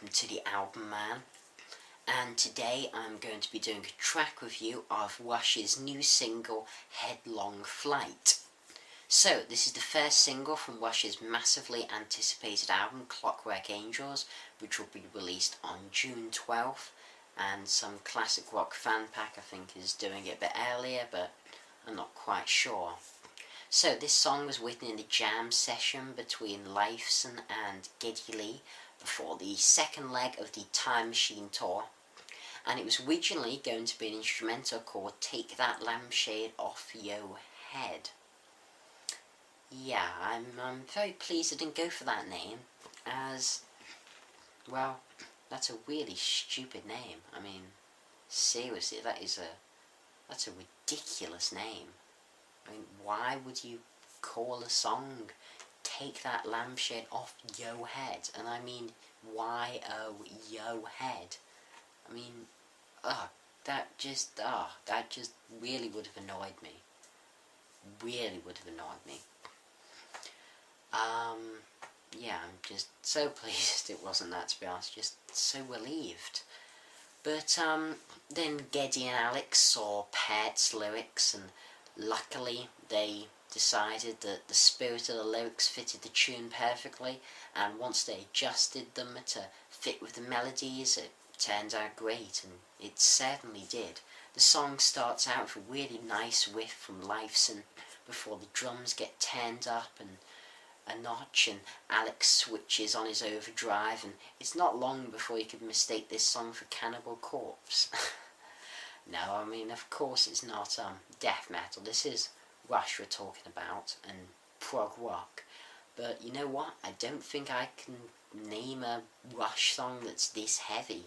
welcome to the album man, and today I'm going to be doing a track review of Rush's new single Headlong Flight. So this is the first single from Rush's massively anticipated album Clockwork Angels, which will be released on June 12th, and some classic rock fan pack I think is doing it a bit earlier, but I'm not quite sure. So this song was written in the jam session between Lifeson and Geddy Lee before the second leg of the Time Machine tour, and it was originally going to be an instrumental called Take That Lampshade Off Yo Head. Yeah, I'm very pleased I didn't go for that name, as, well, that's a really stupid name. I mean, seriously, that's a ridiculous name. I mean, why would you call a song Take That Lampshade Off Yo Head? And I mean, Y-O, head. I mean, that just really would have annoyed me. Really would have annoyed me. Yeah, I'm just so pleased it wasn't that, to be honest, just so relieved. But, then Geddy and Alex saw Pert's lyrics, and luckily they decided that the spirit of the lyrics fitted the tune perfectly, and once they adjusted them to fit with the melodies, it turned out great, and it certainly did. The song starts out with a really nice riff from Lifeson before the drums get turned up and a notch, and Alex switches on his overdrive, and it's not long before you could mistake this song for Cannibal Corpse. No, I mean, of course it's not death metal. This is Rush we're talking about, and prog rock. But you know what? I don't think I can name a Rush song that's this heavy.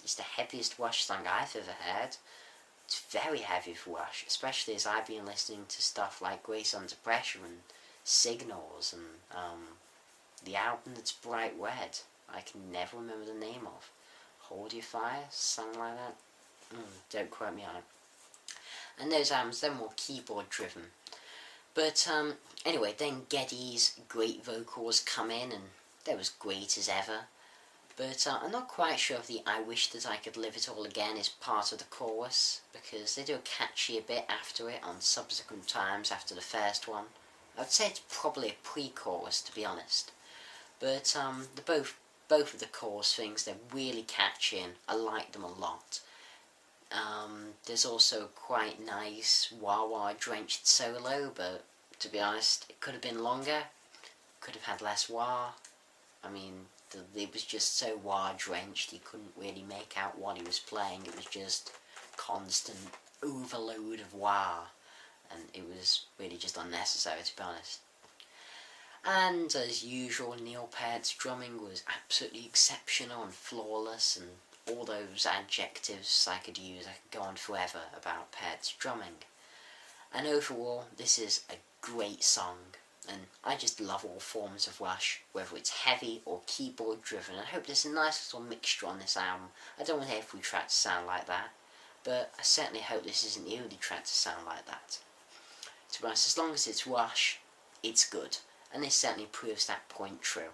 It's the heaviest Rush song I've ever heard. It's very heavy for Rush, especially as I've been listening to stuff like Grace Under Pressure and Signals, and the album that's bright red, I can never remember the name of. Hold Your Fire? Something like that? Don't quote me on it. And those albums, they're more keyboard driven. But anyway, then Geddy's great vocals come in, and they're as great as ever. But I'm not quite sure if the I Wish That I Could Live It All Again is part of the chorus, because they do a catchier bit after it on subsequent times after the first one. I'd say it's probably a pre-chorus, to be honest. But both of the chorus things, they're really catchy, and I like them a lot. There's also a quite nice wah-wah drenched solo, but to be honest, it could have been longer, could have had less wah. I mean, it was just so wah drenched you couldn't really make out what he was playing. It was just constant overload of wah, and it was really just unnecessary, to be honest. And as usual, Neil Peart's drumming was absolutely exceptional and flawless, and all those adjectives I could use, I could go on forever about Peart's drumming. And overall, this is a great song, and I just love all forms of Rush, whether it's heavy or keyboard driven. I hope there's a nice little mixture on this album. I don't want every track to sound like that, but I certainly hope this isn't the only track to sound like that. To be honest, as long as it's Rush, it's good, and this certainly proves that point true.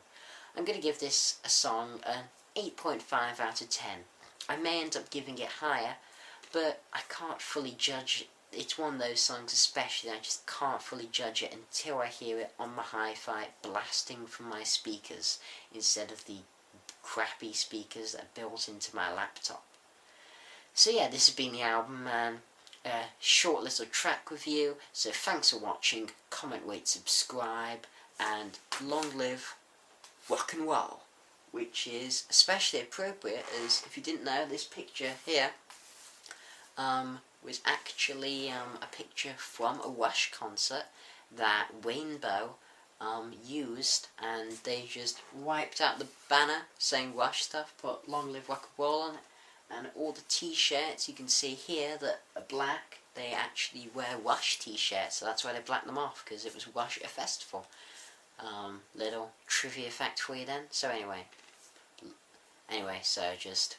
I'm going to give this a song an 8.5 out of 10. I may end up giving it higher, but I can't fully judge it. It's one of those songs especially, I just can't fully judge it until I hear it on my hi-fi blasting from my speakers, instead of the crappy speakers that are built into my laptop. So yeah, this has been the album man. A short little track review, so thanks for watching, comment, rate, subscribe, and long live rock and roll, which is especially appropriate as, if you didn't know, this picture here was actually a picture from a Rush concert that Rainbow used, and they just wiped out the banner saying Rush stuff, put long live rock and roll on it. And all the t-shirts you can see here that are black, they actually wear Rush t-shirts, so that's why they blacked them off, because it was Rush at a festival. Little trivia fact for you then. So anyway, so just